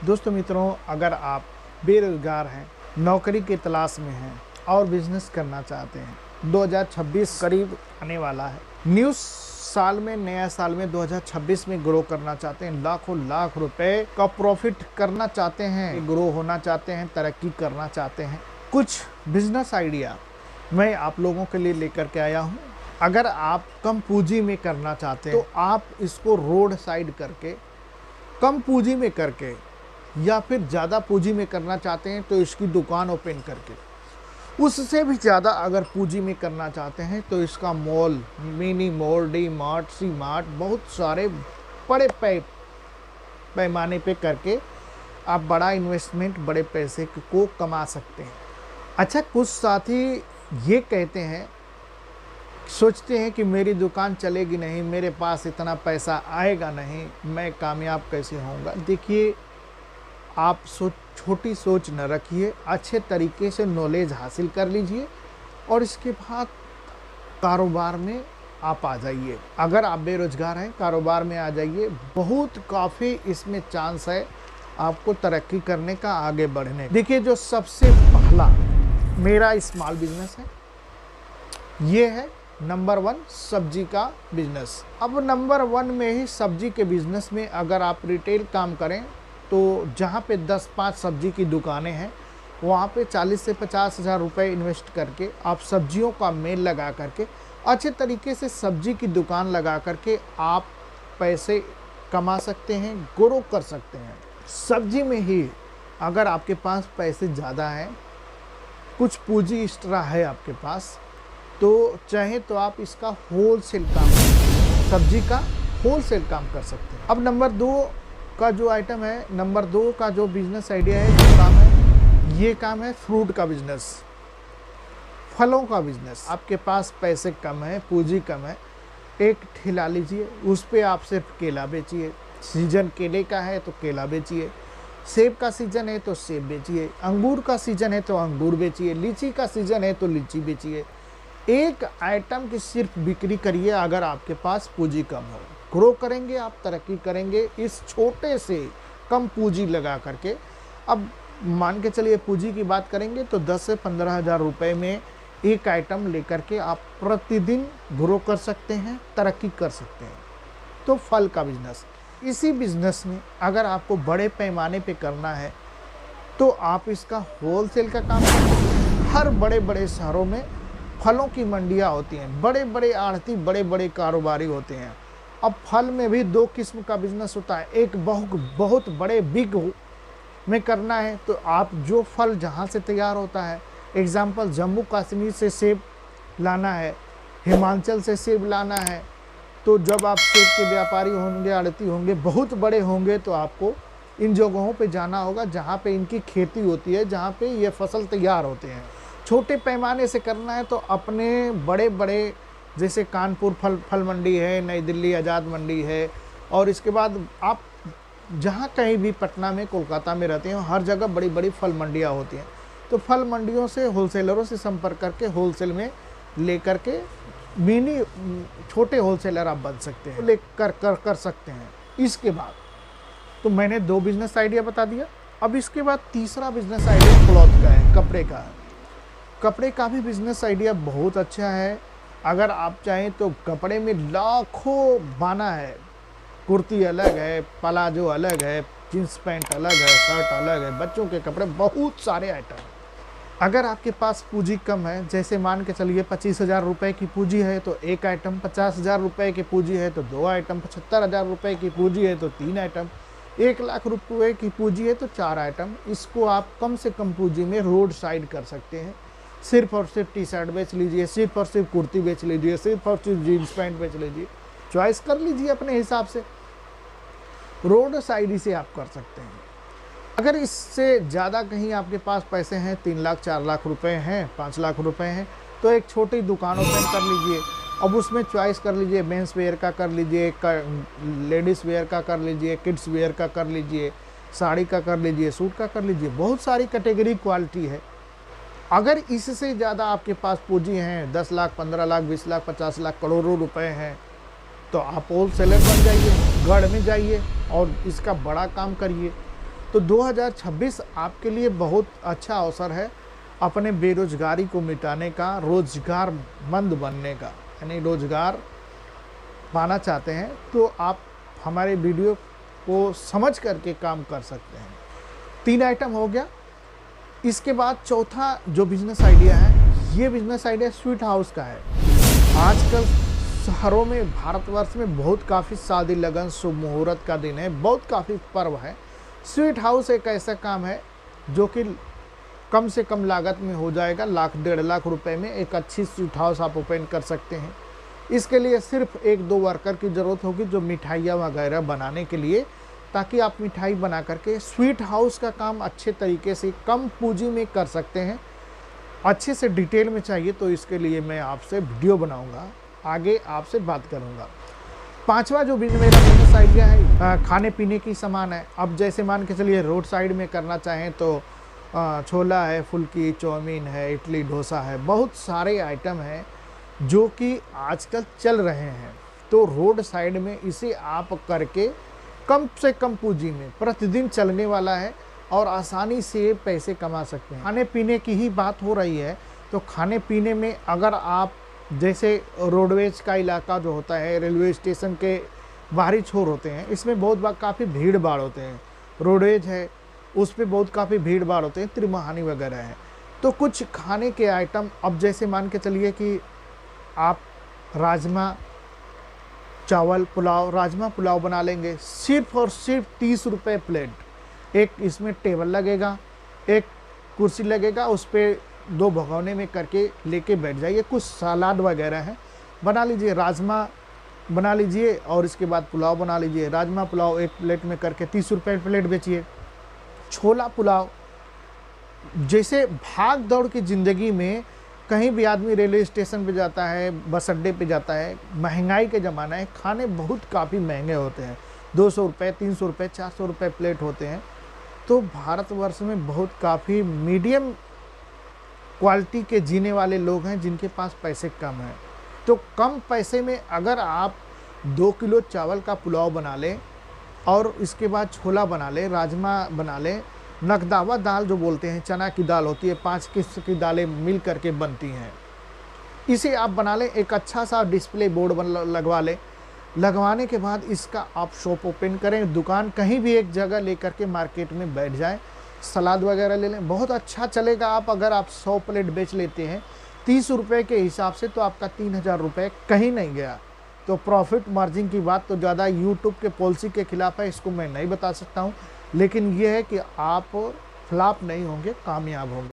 दोस्तों मित्रों, अगर आप बेरोजगार हैं, नौकरी की तलाश में हैं और बिजनेस करना चाहते हैं, 2026 करीब आने वाला है। न्यू साल में, नया साल में 2026 में ग्रो करना चाहते हैं, लाखों लाख रुपए का प्रॉफिट करना चाहते हैं, ग्रो होना चाहते हैं, तरक्की करना चाहते हैं, कुछ बिजनेस आइडिया मैं आप लोगों के लिए लेकर के आया हूँ। अगर आप कम पूंजी में करना चाहते हैं तो आप इसको रोड साइड करके, कम पूंजी में करके, या फिर ज़्यादा पूंजी में करना चाहते हैं तो इसकी दुकान ओपन करके, उससे भी ज़्यादा अगर पूंजी में करना चाहते हैं तो इसका mall, mini mall, D Mart, C Mart, बहुत सारे बड़े पैमाने पे करके आप बड़ा इन्वेस्टमेंट, बड़े पैसे को कमा सकते हैं। अच्छा, कुछ साथी ये कहते हैं, सोचते हैं कि मेरी दुकान चलेगी नहीं, मेरे पास इतना पैसा आएगा नहीं, मैं कामयाब कैसे होऊंगा। देखिए, आप छोटी सोच न रखिए, अच्छे तरीके से नॉलेज हासिल कर लीजिए और इसके बाद कारोबार में आप आ जाइए। अगर आप बेरोजगार हैं, कारोबार में आ जाइए, बहुत काफ़ी इसमें चांस है आपको तरक्की करने का, आगे बढ़ने। देखिए, जो सबसे पहला मेरा स्मॉल बिजनेस है, ये है नंबर 1 सब्जी का बिजनेस। अब नंबर 1 में ही सब्जी के बिजनेस में अगर आप रिटेल काम करें तो जहाँ पे 10-5 सब्जी की दुकानें हैं, वहाँ पे 40 से 50 हज़ार रुपये इन्वेस्ट करके आप सब्जियों का मेल लगा करके, अच्छे तरीके से सब्जी की दुकान लगा करके आप पैसे कमा सकते हैं, ग्रो कर सकते हैं। सब्जी में ही अगर आपके पास पैसे ज़्यादा हैं, कुछ पूंजी एक्स्ट्रा है आपके पास, तो चाहे तो आप इसका होलसेल काम, सब्जी का होलसेल काम कर सकते हैं। अब नंबर 2 का जो आइटम है, नंबर 2 का जो बिजनेस आइडिया है, जो काम है, ये काम है फ्रूट का बिजनेस, फलों का बिजनेस। आपके पास पैसे कम है, पूंजी कम है, एक ठेला लीजिए, उस पे आप सिर्फ केला बेचिए। सीजन केले का है तो केला बेचिए, सेब का सीजन है तो सेब बेचिए, अंगूर का सीजन है तो अंगूर बेचिए, लीची का सीजन है तो लीची बेचिए। एक आइटम की सिर्फ बिक्री करिए अगर आपके पास पूंजी कम हो। ग्रो करेंगे आप, तरक्की करेंगे इस छोटे से कम पूंजी लगा करके। अब मान के चलिए पूंजी की बात करेंगे तो 10 से 15 हज़ार रुपये में एक आइटम लेकर के आप प्रतिदिन ग्रो कर सकते हैं, तरक्की कर सकते हैं। तो फल का बिजनेस, इसी बिजनेस में अगर आपको बड़े पैमाने पे करना है तो आप इसका होलसेल का काम करें। हर बड़े बड़े शहरों में फलों की मंडियाँ होती हैं, बड़े बड़े आढ़ती, बड़े बड़े कारोबारी होते हैं। अब फल में भी 2 किस्म का बिजनेस होता है। एक बहुत बड़े बिग में करना है तो आप जो फल जहाँ से तैयार होता है, एग्जाम्पल जम्मू कश्मीर से सेब लाना है, हिमाचल से सेब लाना है, तो जब आप सेब के व्यापारी होंगे, आढ़ती होंगे, बहुत बड़े होंगे, तो आपको इन जगहों पे जाना होगा जहाँ पे इनकी खेती होती है, जहाँ पे ये फसल तैयार होते हैं। छोटे पैमाने से करना है तो अपने बड़े बड़े, जैसे कानपुर फल मंडी है, नई दिल्ली आज़ाद मंडी है, और इसके बाद आप जहाँ कहीं भी पटना में, कोलकाता में रहते हैं, हर जगह बड़ी बड़ी फल मंडियाँ होती हैं। तो फल मंडियों से, होलसेलरों से संपर्क करके होलसेल में ले करके मिनी छोटे होलसेलर आप बन सकते हैं, ले कर सकते हैं। इसके बाद तो मैंने 2 बिजनेस आइडिया बता दिया। अब इसके बाद तीसरा बिजनेस आइडिया क्लॉथ का है, कपड़े का है। कपड़े का भी बिजनेस आइडिया बहुत अच्छा है। अगर आप चाहें तो कपड़े में लाखों बाना है, कुर्ती अलग है, प्लाजो अलग है, जींस पैंट अलग है, शर्ट अलग है, बच्चों के कपड़े, बहुत सारे आइटम। अगर आपके पास पूंजी कम है, जैसे मान के चलिए 25 हज़ार रुपये की पूंजी है तो एक आइटम, 50 हज़ार रुपये की पूंजी है तो 2 आइटम, 75 हज़ार रुपये की पूंजी है तो 3 आइटम, 1 लाख रुपये की पूंजी है तो 4 आइटम। इसको आप कम से कम पूंजी में रोड साइड कर सकते हैं। सिर्फ और सिर्फ टी शर्ट बेच लीजिए, सिर्फ और सिर्फ कुर्ती बेच लीजिए, सिर्फ और सिर्फ जीन्स पैंट बेच लीजिए, चॉइस कर लीजिए अपने हिसाब से। रोड साइड से आप कर सकते हैं। अगर इससे ज़्यादा कहीं आपके पास पैसे हैं, 3 लाख 4 लाख रुपए हैं, 5 लाख रुपए हैं, तो एक छोटी दुकान ओपन कर लीजिए। अब उसमें चॉइस कर लीजिए, मेंस वेयर का कर लीजिए, लेडीज़ वेयर का कर लीजिए, किड्स वेयर का कर लीजिए, साड़ी का कर लीजिए, सूट का कर लीजिए, बहुत सारी कैटेगरी क्वालिटी है। अगर इससे ज़्यादा आपके पास पूंजी हैं, 10 लाख, 15 लाख, 20 लाख, 50 लाख, करोड़ों रुपए हैं, तो आप होल सेलर बन जाइए, गढ़ में जाइए और इसका बड़ा काम करिए। तो 2026 आपके लिए बहुत अच्छा अवसर है अपने बेरोजगारी को मिटाने का, रोजगारमंद बनने का। यानी रोजगार पाना चाहते हैं तो आप हमारे वीडियो को समझ करके काम कर सकते हैं। 3 आइटम हो गया। इसके बाद चौथा जो बिजनेस आइडिया है, ये बिजनेस आइडिया स्वीट हाउस का है। आजकल शहरों में, भारतवर्ष में बहुत काफ़ी शादी लगन, शुभ मुहूर्त का दिन है, बहुत काफ़ी पर्व है। स्वीट हाउस एक ऐसा काम है जो कि कम से कम लागत में हो जाएगा। 1 लाख 1.5 लाख रुपए में एक अच्छी स्वीट हाउस आप ओपन कर सकते हैं। इसके लिए सिर्फ 1-2 वर्कर की ज़रूरत होगी जो मिठाइयाँ वगैरह बनाने के लिए, ताकि आप मिठाई बना करके स्वीट हाउस का काम अच्छे तरीके से कम पूंजी में कर सकते हैं। अच्छे से डिटेल में चाहिए तो इसके लिए मैं आपसे वीडियो बनाऊंगा, आगे आपसे बात करूंगा। 5वां जो मेरा बिजनेस आइडिया है, खाने पीने की सामान है। अब जैसे मान के चलिए रोड साइड में करना चाहें तो छोला है, फुल्की, चाउमीन है, इडली डोसा है, बहुत सारे आइटम हैं जो कि आजकल चल रहे हैं। तो रोड साइड में इसे आप करके कम से कम पूंजी में प्रतिदिन चलने वाला है और आसानी से पैसे कमा सकते हैं। खाने पीने की ही बात हो रही है तो खाने पीने में अगर आप जैसे रोडवेज का इलाका जो होता है, रेलवे स्टेशन के बाहरी छोर होते हैं, इसमें बहुत बार काफ़ी भीड़ भाड़ होते हैं। रोडवेज है उस पर बहुत काफ़ी भीड़ भाड़ होते हैं, त्रिमोहानी वगैरह है। तो कुछ खाने के आइटम, अब जैसे मान के चलिए कि आप राजमा चावल पुलाव, राजमा पुलाव बना लेंगे, सिर्फ और सिर्फ 30 रुपये प्लेट। एक इसमें टेबल लगेगा, एक कुर्सी लगेगा, उस पर 2 भगोने में करके लेके बैठ जाइए। कुछ सलाद वगैरह है, बना लीजिए। राजमा बना लीजिए और इसके बाद पुलाव बना लीजिए। राजमा पुलाव 1 प्लेट में करके 30 रुपये प्लेट बेचिए। छोला पुलाव, जैसे भाग दौड़ की ज़िंदगी में कहीं भी आदमी रेलवे स्टेशन पे जाता है, बस अड्डे पे जाता है, महंगाई के ज़माना है, खाने बहुत काफ़ी महंगे होते हैं। 200 रुपये, 300 रुपये, 400 रुपये प्लेट होते हैं। तो भारतवर्ष में बहुत काफ़ी मीडियम क्वालिटी के जीने वाले लोग हैं जिनके पास पैसे कम हैं। तो कम पैसे में अगर आप 2 किलो चावल का पुलाव बना लें और इसके बाद छोला बना लें, राजमा बना लें, नकदावा दाल जो बोलते हैं, चना की दाल होती है, 5 किस्म की दालें मिल करके बनती हैं, इसे आप बना लें। एक अच्छा सा डिस्प्ले बोर्ड लगवा लें। लगवाने के बाद इसका आप शॉप ओपन करें, दुकान कहीं भी एक जगह लेकर के मार्केट में बैठ जाएं, सलाद वगैरह ले लें, बहुत अच्छा चलेगा। आप अगर आप 100 प्लेट बेच लेते हैं 30 रुपये के हिसाब से, तो आपका 3000 रुपये कहीं नहीं गया। तो प्रॉफिट मार्जिन की बात तो ज़्यादा यूट्यूब के पॉलिसी के खिलाफ है, इसको मैं नहीं बता सकता हूँ, लेकिन ये है कि आप फ्लॉप नहीं होंगे, कामयाब होंगे।